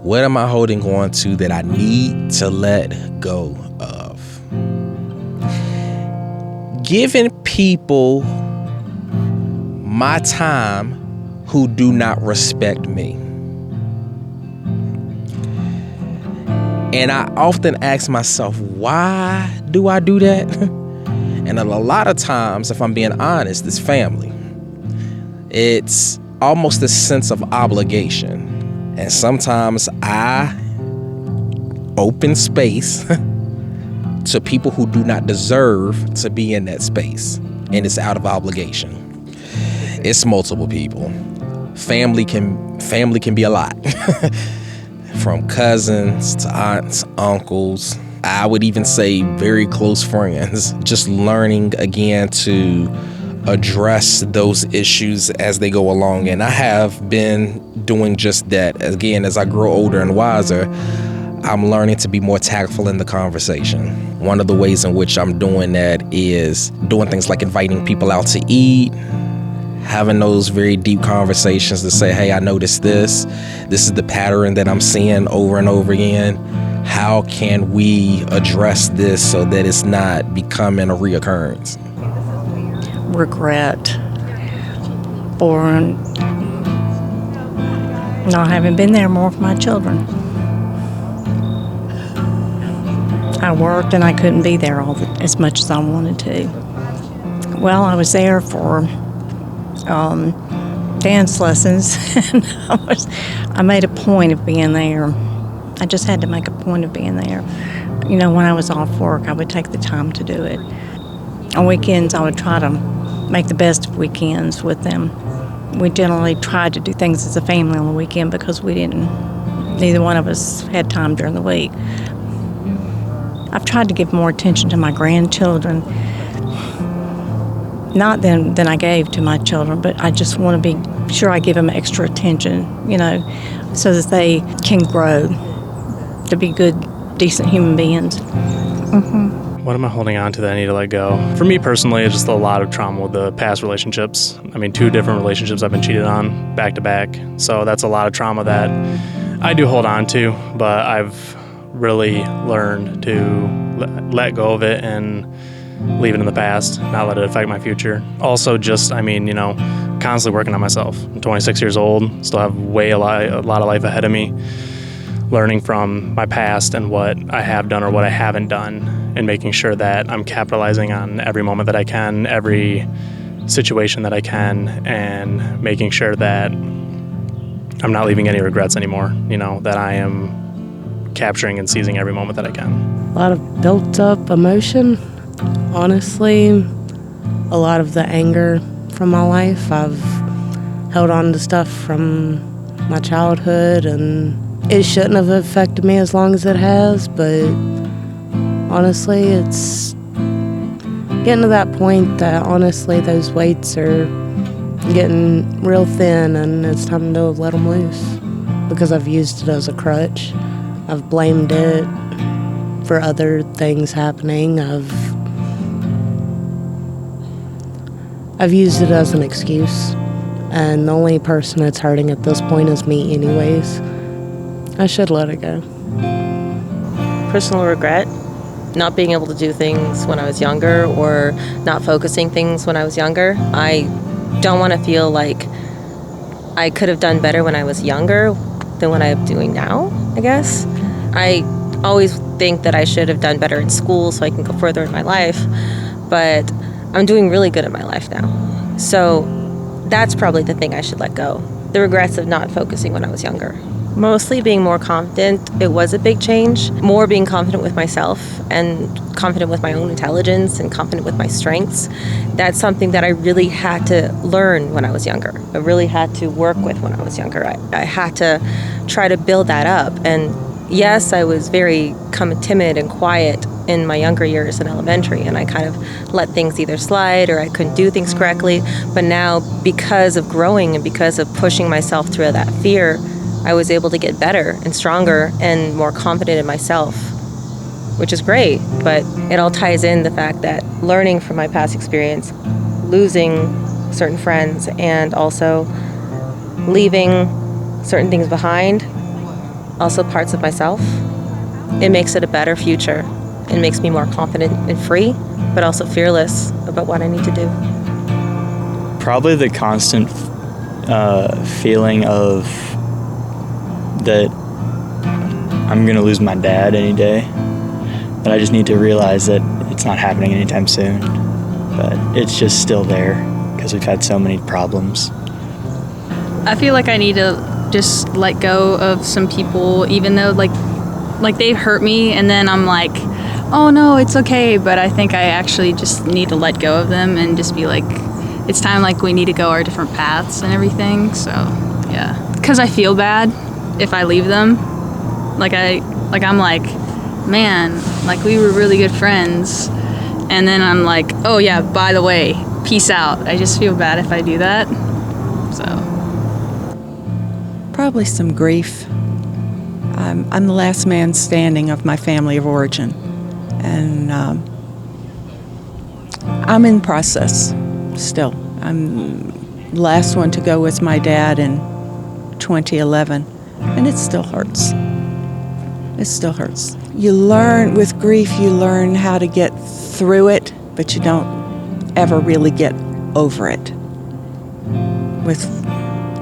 What am I holding on to that I need to let go of? Giving people my time who do not respect me. And I often ask myself, why do I do that? And a lot of times, if I'm being honest, it's family. It's almost a sense of obligation. And sometimes I open space to people who do not deserve to be in that space. And it's out of obligation. It's multiple people. Family can be a lot. From cousins to aunts, uncles, I would even say very close friends. Just learning again to address those issues as they go along. And I have been doing just that. Again, as I grow older and wiser, I'm learning to be more tactful in the conversation. One of the ways in which I'm doing that is doing things like inviting people out to eat, having those very deep conversations to say, hey, I noticed this. This is the pattern that I'm seeing over and over again. How can we address this so that it's not becoming a reoccurrence? Regret for not having been there more for my children. I worked and I couldn't be there as much as I wanted to. Well, I was there for dance lessons, and I made a point of being there. I just had to make a point of being there. You know, when I was off work, I would take the time to do it. On weekends, I would try to make the best of weekends with them. We generally tried to do things as a family on the weekend because neither one of us had time during the week. I've tried to give more attention to my grandchildren, not than I gave to my children, but I just want to be sure I give them extra attention, you know, so that they can grow to be good, decent human beings. Mm-hmm. What am I holding on to that I need to let go? For me personally, it's just a lot of trauma with the past relationships. I mean, 2 different relationships I've been cheated on back to back. So that's a lot of trauma that I do hold on to, but I've really learned to let go of it and leave it in the past, not let it affect my future. Also just, constantly working on myself. I'm 26 years old, still have a lot of life ahead of me. Learning from my past and what I have done or what I haven't done, and making sure that I'm capitalizing on every moment that I can, every situation that I can, and making sure that I'm not leaving any regrets anymore, that I am capturing and seizing every moment that I can. A lot of built up emotion, honestly. A lot of the anger from my life. I've held on to stuff from my childhood, and it shouldn't have affected me as long as it has, but honestly, it's getting to that point that honestly those weights are getting real thin, and it's time to let them loose because I've used it as a crutch. I've blamed it for other things happening. I've used it as an excuse, and the only person that's hurting at this point is me anyways. I should let it go. Personal regret, not being able to do things when I was younger or not focusing things when I was younger. I don't want to feel like I could have done better when I was younger than what I'm doing now, I guess. I always think that I should have done better in school so I can go further in my life, but I'm doing really good in my life now. So that's probably the thing I should let go. The regrets of not focusing when I was younger. Mostly being more confident. It was a big change. More being confident with myself and confident with my own intelligence and confident with my strengths. That's something that I really had to learn when I was younger. I really had to work with when I was younger. I had to try to build that up. And yes, I was very timid and quiet in my younger years in elementary, and I kind of let things either slide or I couldn't do things correctly. But now, because of growing and because of pushing myself through that fear, I was able to get better and stronger and more confident in myself, which is great. But it all ties in the fact that learning from my past experience, losing certain friends, and also leaving certain things behind also parts of myself, it makes it a better future. It makes me more confident and free, but also fearless about what I need to do. Probably the constant feeling of that I'm going to lose my dad any day. But I just need to realize that it's not happening anytime soon. But it's just still there because we've had so many problems. I feel like I need to just let go of some people, even though like they've hurt me, and then I'm like, oh no, it's okay. But I think I actually just need to let go of them and just be like, it's time, like we need to go our different paths and everything. So yeah, because I feel bad if I leave them. I'm like, man, like we were really good friends, and then I'm like, oh yeah, by the way, peace out. I just feel bad if I do that. So probably some grief. I'm the last man standing of my family of origin, and I'm in process still. I'm the last one to go with my dad in 2011, and it still hurts. It still hurts. You learn, with grief, you learn how to get through it, but you don't ever really get over it with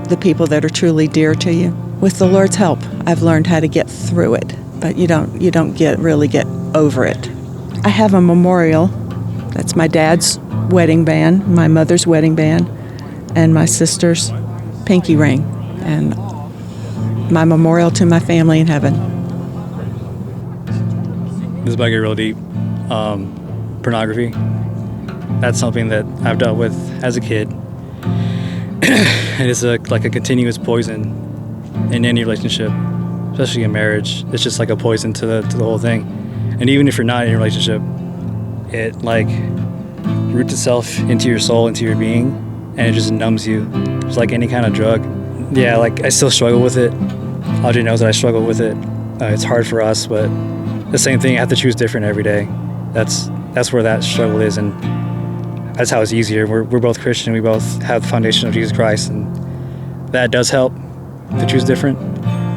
the people that are truly dear to you. With the Lord's help, I've learned how to get through it, but you don't really get over it. I have a memorial. That's my dad's wedding band, my mother's wedding band, and my sister's pinky ring, and my memorial to my family in heaven. This might get real deep. Pornography. That's something that I've dealt with as a kid. And it's like a continuous poison in any relationship, especially in marriage. It's just like a poison to the whole thing. And even if you're not in a relationship, it like roots itself into your soul, into your being, and it just numbs you. It's like any kind of drug. Yeah, like I still struggle with it. Audrey knows that I struggle with it. It's hard for us, but the same thing, I have to choose different every day. That's where that struggle is, and that's how it's easier. We're both Christian. We both have the foundation of Jesus Christ, and that does help to choose different.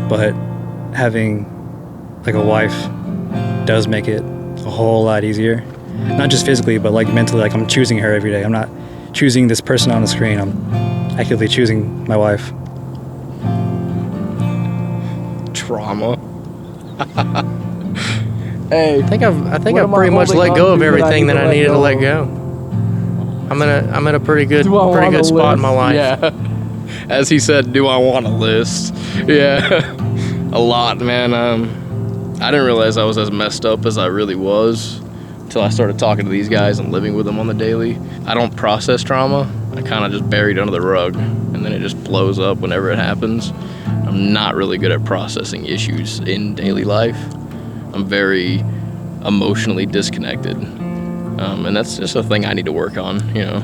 But having like a wife does make it a whole lot easier. Not just physically, but like mentally. Like I'm choosing her every day. I'm not choosing this person on the screen. I'm actively choosing my wife. Trauma. Hey, I think I've pretty much let go of everything that I needed to let go. I'm in a pretty good spot in my life. Yeah. As he said, do I want a list? Yeah. A lot, man. I didn't realize I was as messed up as I really was until I started talking to these guys and living with them on the daily. I don't process trauma. I kind of just bury it under the rug, and then it just blows up whenever it happens. I'm not really good at processing issues in daily life. I'm very emotionally disconnected. And that's just a thing I need to work on,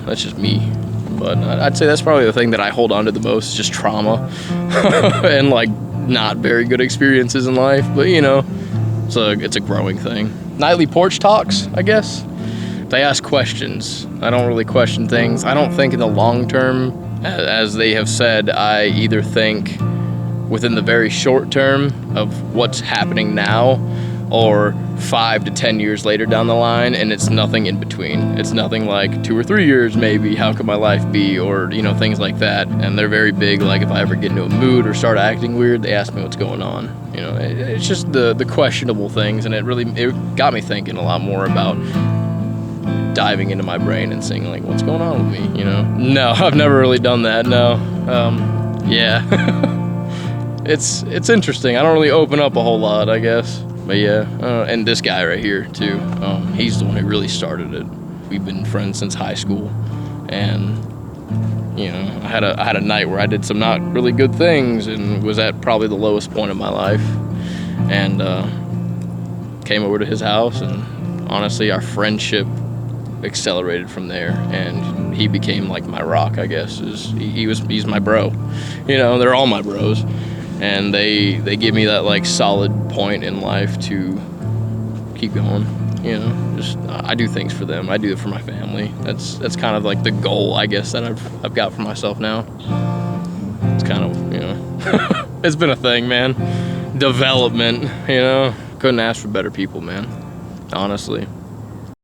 that's just me. But I'd say that's probably the thing that I hold on to the most, just trauma and like not very good experiences in life, but it's a growing thing. Nightly porch talks, I guess. They ask questions. I don't really question things. I don't think in the long term, as they have said, I either think within the very short term of what's happening now, or 5 to 10 years later down the line, and it's nothing in between. It's nothing like 2 or 3 years maybe, how could my life be, or things like that. And they're very big, like if I ever get into a mood or start acting weird, they ask me what's going on. It's just the questionable things, and it got me thinking a lot more about diving into my brain and seeing like what's going on with me. No, I've never really done that. No. Yeah. It's interesting. I don't really open up a whole lot, I guess. But yeah, and this guy right here too, he's the one who really started it. We've been friends since high school, and I had a night where I did some not really good things and was at probably the lowest point of my life, and came over to his house, and honestly, our friendship accelerated from there, and he became like my rock, I guess. He's my bro, they're all my bros. And they give me that like solid point in life to keep going. I do things for them. I do it for my family. That's kind of like the goal, I guess, that I've got for myself now. It's kind of it's been a thing, man. development, you know? Couldn't ask for better people, man. Honestly.